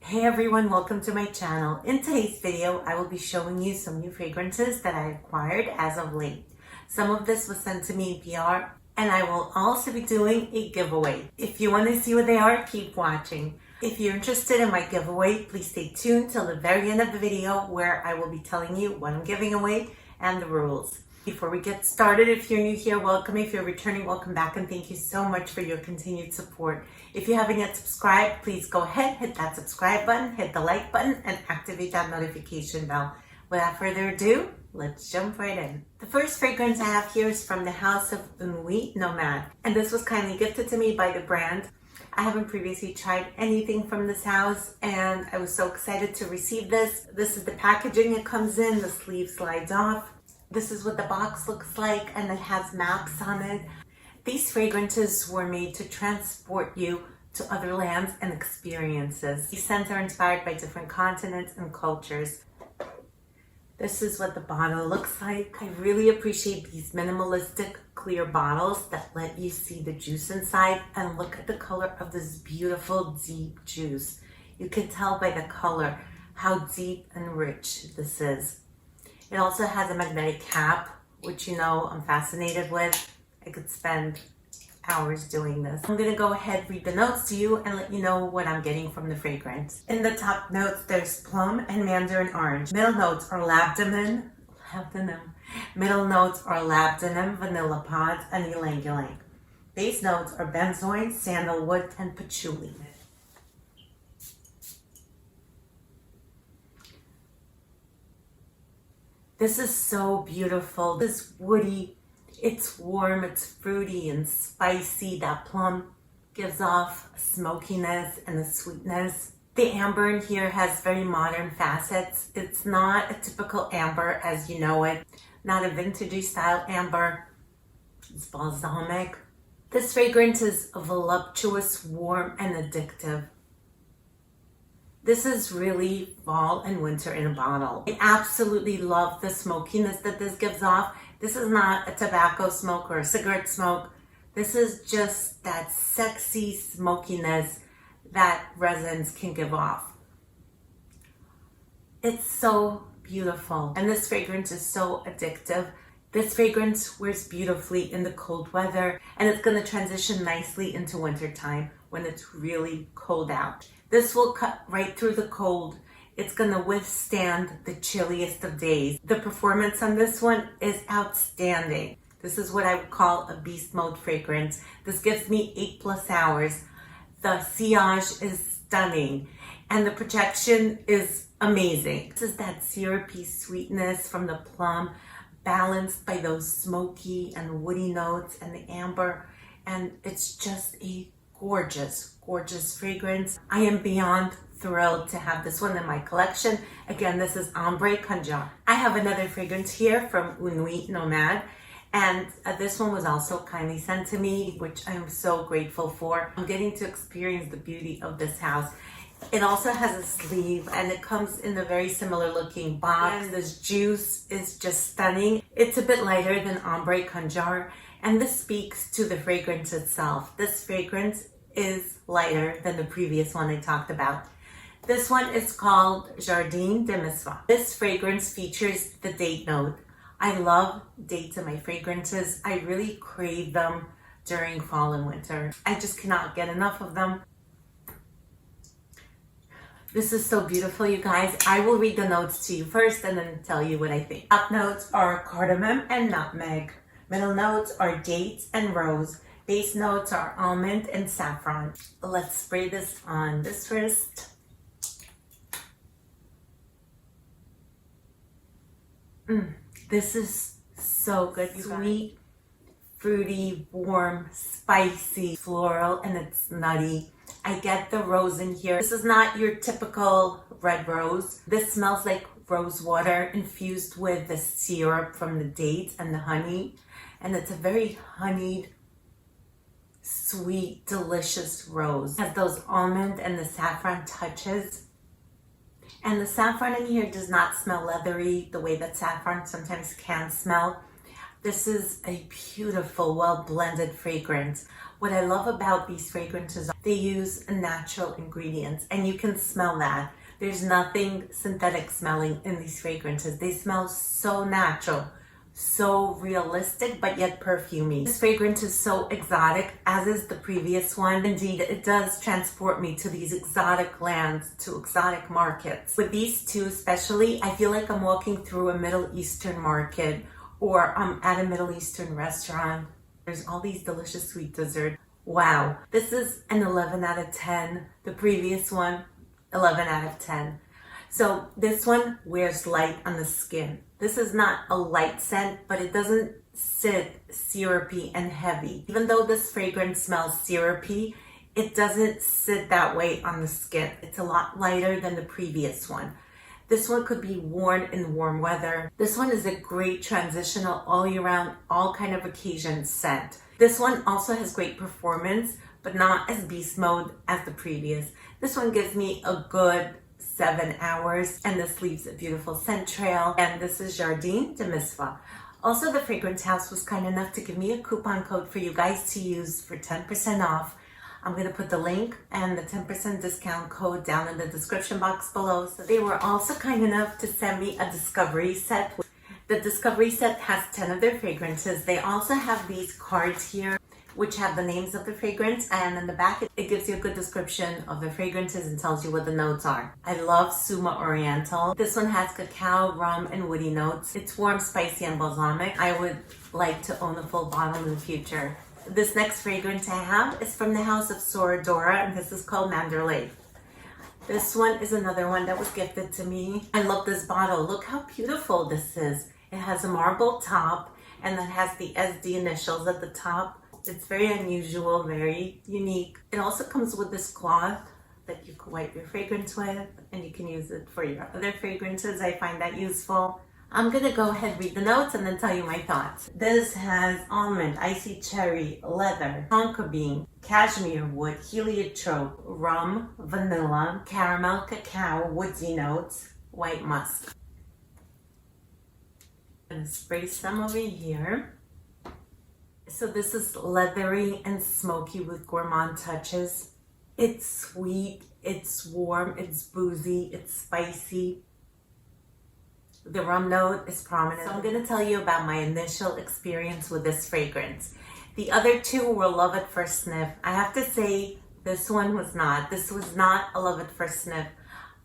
Hey everyone, welcome to my channel. In today's video, I will be showing you some new fragrances that I acquired as of late. Some of this was sent to me in PR, and I will also be doing a giveaway. If you want to see what they are, keep watching. If you're interested in my giveaway, please stay tuned till the very end of the video where I will be telling you what I'm giving away and the rules. Before we get started, if you're new here, welcome. If you're returning, welcome back, and thank you so much for your continued support. If you haven't yet subscribed, please go ahead, hit that subscribe button, hit the like button, and activate that notification bell. Without further ado, let's jump right in. The first fragrance I have here is from the house of Umui, Nomad, and this was kindly gifted to me by the brand. I haven't previously tried anything from this house, and I was so excited to receive this. This is the packaging it comes in. The sleeve slides off. This is what the box looks like, and it has maps on it. These fragrances were made to transport you to other lands and experiences. These scents are inspired by different continents and cultures. This is what the bottle looks like. I really appreciate these minimalistic clear bottles that let you see the juice inside, and look at the color of this beautiful deep juice. You can tell by the color how deep and rich this is. It also has a magnetic cap, which you know I'm fascinated with. I could spend hours doing this. I'm gonna go ahead, read the notes to you, and let you know what I'm getting from the fragrance. In the top notes, there's plum and mandarin orange. Middle notes are labdanum. Middle notes are labdanum, vanilla pods, and ylang ylang. Base notes are benzoin, sandalwood, and patchouli. This is so beautiful. This woody, it's warm, it's fruity and spicy. That plum gives off a smokiness and a sweetness. The amber in here has very modern facets. It's not a typical amber as you know it. Not a vintagey style amber. It's balsamic. This fragrance is voluptuous, warm, and addictive. This is really fall and winter in a bottle. I absolutely love the smokiness that this gives off. This is not a tobacco smoke or a cigarette smoke. This is just that sexy smokiness that resins can give off. It's so beautiful, and this fragrance is so addictive. This fragrance wears beautifully in the cold weather, and it's going to transition nicely into winter time when it's really cold out. This will cut right through the cold. It's going to withstand the chilliest of days. The performance on this one is outstanding. This is what I would call a beast mode fragrance. This gives me 8+ hours. The sillage is stunning, and the projection is amazing. This is that syrupy sweetness from the plum, balanced by those smoky and woody notes and the amber, and it's just a gorgeous fragrance. I am beyond thrilled to have this one in my collection. Again, this is Ambre Khandjar. I have another fragrance here from Nuit, Nomad, and this one was also kindly sent to me, which I am so grateful for. I'm getting to experience the beauty of this house. It also has a sleeve, and it comes in a very similar looking box. And this juice is just stunning. It's a bit lighter than Ambre Khandjar, and this speaks to the fragrance itself. This fragrance is lighter than the previous one I talked about. This one is called Jardine de Misfa. This fragrance features the date note. I love dates in my fragrances. I really crave them during fall and winter. I just cannot get enough of them. This is so beautiful, you guys. I will read the notes to you first and then tell you what I think. Top notes are cardamom and nutmeg. Middle notes are dates and rose. Base notes are almond and saffron. Let's spray this on this wrist. This is so good. Sweet, fruity, warm, spicy, floral, and it's nutty. I get the rose in here. This is not your typical red rose. This smells like rose water infused with the syrup from the dates and the honey. And it's a very honeyed, sweet, delicious rose. It has those almond and the saffron touches. And the saffron in here does not smell leathery the way that saffron sometimes can smell. This is a beautiful, well-blended fragrance. What I love about these fragrances, they use natural ingredients, and you can smell that. There's nothing synthetic smelling in these fragrances. They smell so natural, so realistic, but yet perfumey. This fragrance is so exotic, as is the previous one. Indeed, it does transport me to these exotic lands, to exotic markets. With these two especially, I feel like I'm walking through a Middle Eastern market, or I'm at a Middle Eastern restaurant. There's all these delicious sweet desserts. Wow, this is an 11 out of 10. The previous one, 11 out of 10. So this one wears light on the skin. This is not a light scent, but it doesn't sit syrupy and heavy. Even though this fragrance smells syrupy, it doesn't sit that way on the skin. It's a lot lighter than the previous one. This one could be worn in warm weather. This one is a great transitional all year round, all kind of occasion scent. This one also has great performance, but not as beast mode as the previous. This one gives me a good 7 hours, and this leaves a beautiful scent trail. And this is Jardine de Misfa. Also, the fragrance house was kind enough to give me a coupon code for you guys to use for 10% off. I'm going to put the link and the 10% discount code down in the description box below. So they were also kind enough to send me a discovery set. The discovery set has 10 of their fragrances. They also have these cards here which have the names of the fragrance, and in the back it gives you a good description of the fragrances and tells you what the notes are. I love Suma Oriental. This one has cacao, rum, and woody notes. It's warm, spicy, and balsamic. I would like to own a full bottle in the future. This next fragrance I have is from the house of Sora, Dora, and this is called Mandorle. This one is another one that was gifted to me. I love this bottle. Look how beautiful this is. It has a marble top, and it has the SD initials at the top. It's very unusual, very unique. It also comes with this cloth that you can wipe your fragrance with, and you can use it for your other fragrances. I find that useful. I'm gonna go ahead and read the notes and then tell you my thoughts. This has almond, icy cherry, leather, tonka bean, cashmere wood, heliotrope, rum, vanilla, caramel, cacao, woodsy notes, white musk. I'm gonna spray some over here. So this is leathery and smoky with gourmand touches. It's sweet, it's warm, it's boozy, it's spicy. The rum note is prominent. So I'm going to tell you about my initial experience with this fragrance. The other two were love at first sniff. I have to say this one was not. This was not a love at first sniff.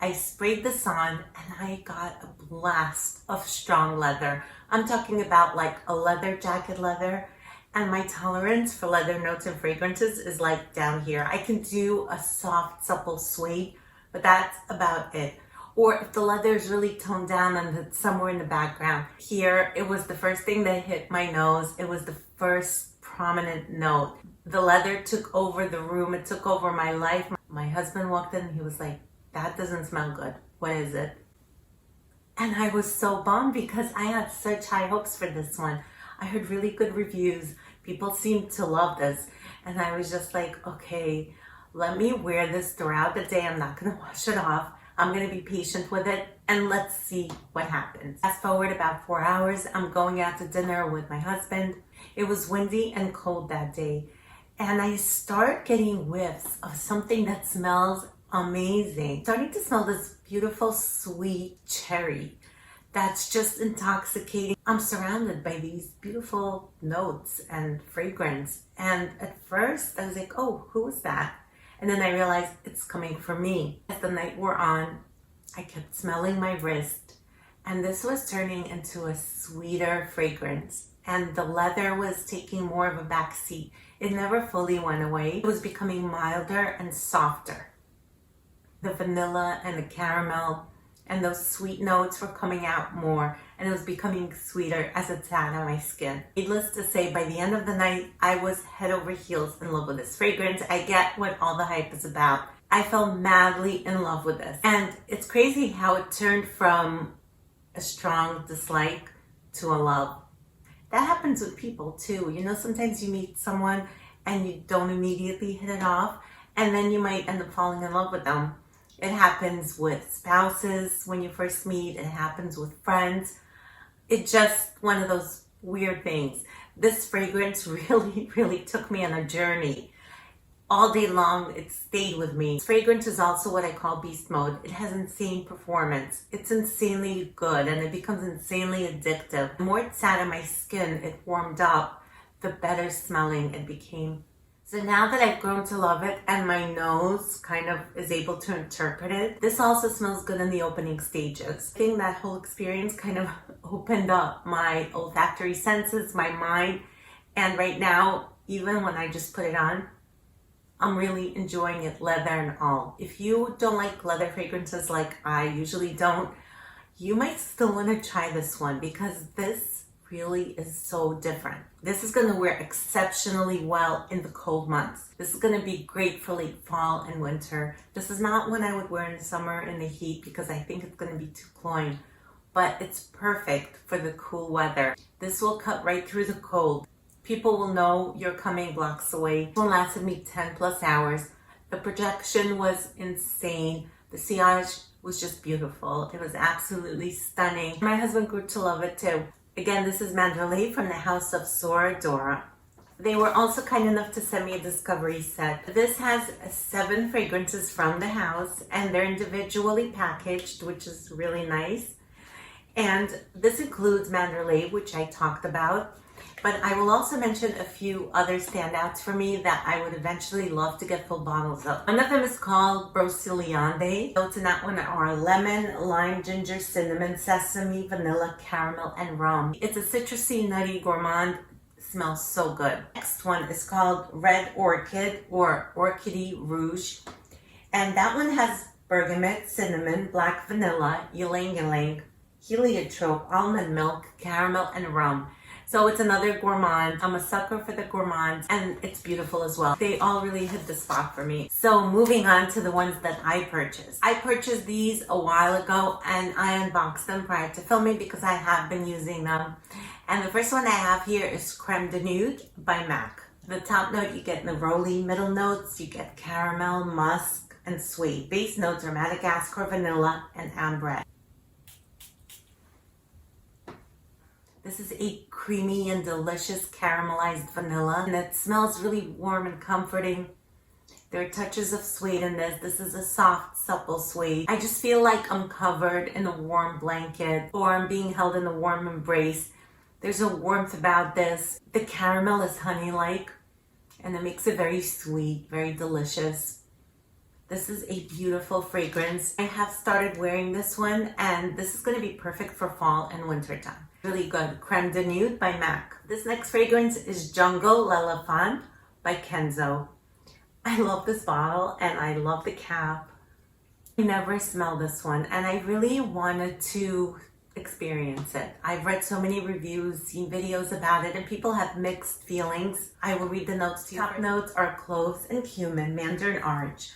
I sprayed this on and I got a blast of strong leather. I'm talking about like a leather jacket leather. And my tolerance for leather notes and fragrances is like down here. I can do a soft, supple suede, but that's about it. Or if the leather is really toned down and it's somewhere in the background. Here, it was the first thing that hit my nose. It was the first prominent note. The leather took over the room. It took over my life. My husband walked in and he was like, that doesn't smell good. What is it? And I was so bummed because I had such high hopes for this one. I heard really good reviews. People seemed to love this. And I was just like, okay, let me wear this throughout the day. I'm not going to wash it off. I'm going to be patient with it and let's see what happens. Fast forward about 4 hours. I'm going out to dinner with my husband. It was windy and cold that day. And I start getting whiffs of something that smells amazing. Starting to smell this beautiful sweet cherry. That's just intoxicating. I'm surrounded by these beautiful notes and fragrance. And at first I was like, oh, who is that? And then I realized it's coming from me. As the night wore on, I kept smelling my wrist. And this was turning into a sweeter fragrance. And the leather was taking more of a back seat. It never fully went away. It was becoming milder and softer. The vanilla and the caramel and those sweet notes were coming out more, and it was becoming sweeter as it sat on my skin. Needless to say, by the end of the night, I was head over heels in love with this fragrance. I get what all the hype is about. I fell madly in love with this. And it's crazy how it turned from a strong dislike to a love. That happens with people too. You know, sometimes you meet someone and you don't immediately hit it off, and then you might end up falling in love with them. It happens with spouses when you first meet. It happens with friends. It's just one of those weird things. This fragrance really took me on a journey. All day long, it stayed with me. This fragrance is also what I call beast mode. It has insane performance. It's insanely good and it becomes insanely addictive. The more it sat on my skin, it warmed up, the better smelling it became. So now that I've grown to love it and my nose kind of is able to interpret it, this also smells good in the opening stages. I think that whole experience kind of opened up my olfactory senses, my mind, and right now, even when I just put it on, I'm really enjoying it, leather and all. If you don't like leather fragrances like I usually don't, you might still want to try this one because this really is so different. This is going to wear exceptionally well in the cold months. This is going to be great for late fall and winter. This is not one I would wear in the summer in the heat because I think it's going to be too cloying, but it's perfect for the cool weather. This will cut right through the cold. People will know you're coming blocks away. This one lasted me 10 plus hours. The projection was insane. The sillage was just beautiful. It was absolutely stunning. My husband grew to love it too. Again, this is Mandorle from the house of Sora, Dora. They were also kind enough to send me a discovery set. This has 7 fragrances from the house and they're individually packaged, which is really nice. And this includes Mandorle, which I talked about. But I will also mention a few other standouts for me that I would eventually love to get full bottles of. One of them is called Broceliande. Notes in that one are lemon, lime, ginger, cinnamon, sesame, vanilla, caramel, and rum. It's a citrusy, nutty gourmand. It smells so good. Next one is called Red Orchid or Orchidee Rouge. And that one has bergamot, cinnamon, black vanilla, ylang ylang, heliotrope, almond milk, caramel, and rum. So it's another gourmand. I'm a sucker for the gourmands and it's beautiful as well. They all really hit the spot for me. So moving on to the ones that I purchased. I purchased these a while ago and I unboxed them prior to filming because I have been using them. And the first one I have here is Creme D'Nude by MAC. The top note you get neroli, middle notes you get caramel, musk, and suede. Base notes are Madagascar, vanilla, and ambre. This is a creamy and delicious caramelized vanilla and it smells really warm and comforting. There are touches of suede in this. This is a soft, supple suede. I just feel like I'm covered in a warm blanket or I'm being held in a warm embrace. There's a warmth about this. The caramel is honey-like and it makes it very sweet, very delicious. This is a beautiful fragrance. I have started wearing this one and this is going to be perfect for fall and winter time. Really good. Creme D'Nude by MAC. This next fragrance is Jungle L'Elephant by Kenzo. I love this bottle and I love the cap. I never smelled this one and I really wanted to experience it. I've read so many reviews, seen videos about it, and people have mixed feelings. I will read the notes to you. Top notes are cloves and cumin, mandarin orange.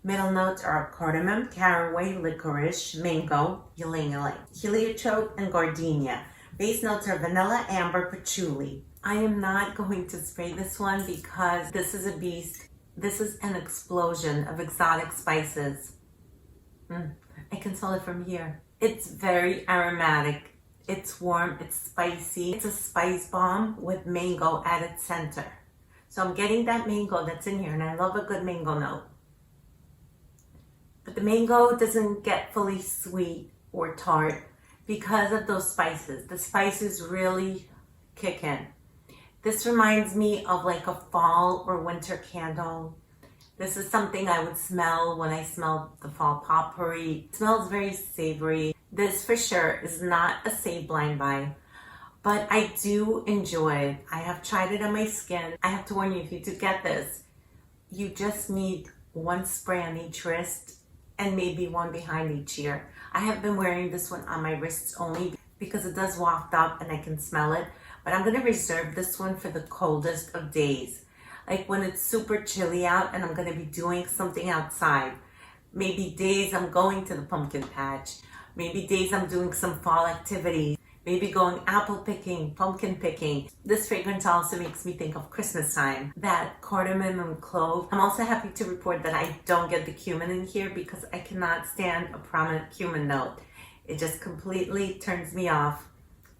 Middle notes are cardamom, caraway, licorice, mango, ylang ylang, heliotrope, and gardenia. Base notes are vanilla, amber, patchouli. I am not going to spray this one because this is a beast. This is an explosion of exotic spices. I can smell it from here. It's very aromatic. It's warm, it's spicy. It's a spice bomb with mango at its center. So I'm getting that mango that's in here and I love a good mango note. But the mango doesn't get fully sweet or tart because of those spices. The spices really kick in. This reminds me of like a fall or winter candle. This is something I would smell when I smelled the fall potpourri. It smells very savory. This for sure is not a save blind buy, but I do enjoy it. I have tried it on my skin. I have to warn you, if you do get this, you just need one spray on each wrist and maybe one behind each ear. I have been wearing this one on my wrists only because it does waft up and I can smell it, but I'm going to reserve this one for the coldest of days. Like when it's super chilly out and I'm going to be doing something outside. Maybe days I'm going to the pumpkin patch. Maybe days I'm doing some fall activities. Maybe going apple picking, pumpkin picking. This fragrance also makes me think of Christmas time. That cardamom and clove. I'm also happy to report that I don't get the cumin in here because I cannot stand a prominent cumin note. It just completely turns me off.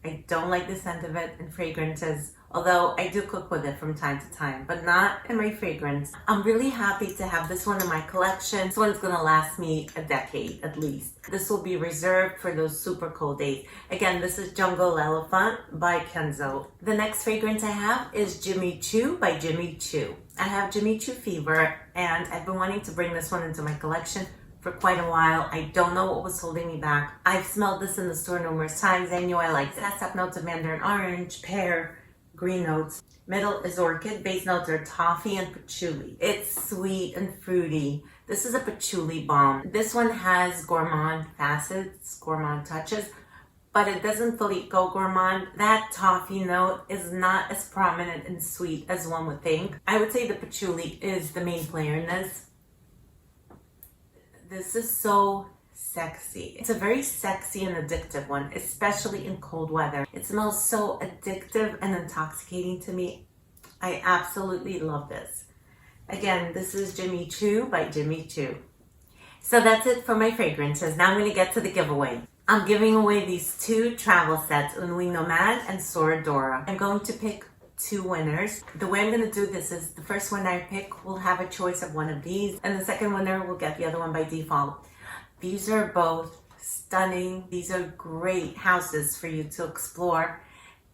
I don't like the scent of it in fragrances, although I do cook with it from time to time, but not in my fragrance. I'm really happy to have this one in my collection. This one's gonna last me a decade at least. This will be reserved for those super cold days. Again, this is Jungle Elephant by Kenzo. The next fragrance I have is Jimmy Choo by Jimmy Choo. I have Jimmy Choo fever, and I've been wanting to bring this one into my collection for quite a while. I don't know what was holding me back. I've smelled this in the store numerous times. I knew I liked it. It has top notes of mandarin orange, pear, green notes. Middle is orchid. Base notes are toffee and patchouli. It's sweet and fruity. This is a patchouli bomb. This one has gourmand facets, gourmand touches, but it doesn't fully go gourmand. That toffee note is not as prominent and sweet as one would think. I would say the patchouli is the main player in this. This is so sexy. It's a very sexy and addictive one, especially in cold weather. It smells so addictive and intoxicating to me. I absolutely love this. Again, this is Jimmy Choo by Jimmy Choo. So that's it for my fragrances. Now I'm going to get to the giveaway. I'm giving away these 2 travel sets, Umui Nomad and Sora Dora. I'm going to pick 2 winners. The way I'm going to do this is the first winner I pick will have a choice of one of these, and the second winner will get the other one by default. These are both stunning. These are great houses for you to explore,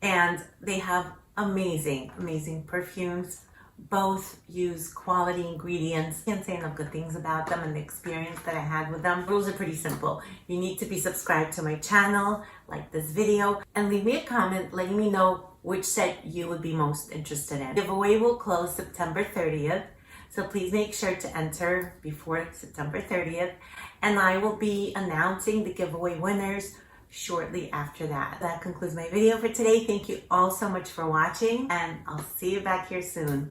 and they have amazing, amazing perfumes. Both use quality ingredients. Can't say enough good things about them and the experience that I had with them. Rules are pretty simple. You need to be subscribed to my channel, like this video, and leave me a comment letting me know which set you would be most interested in. The giveaway will close September 30th, so please make sure to enter before September 30th, and I will be announcing the giveaway winners shortly after that. That concludes my video for today. Thank you all so much for watching, and I'll see you back here soon.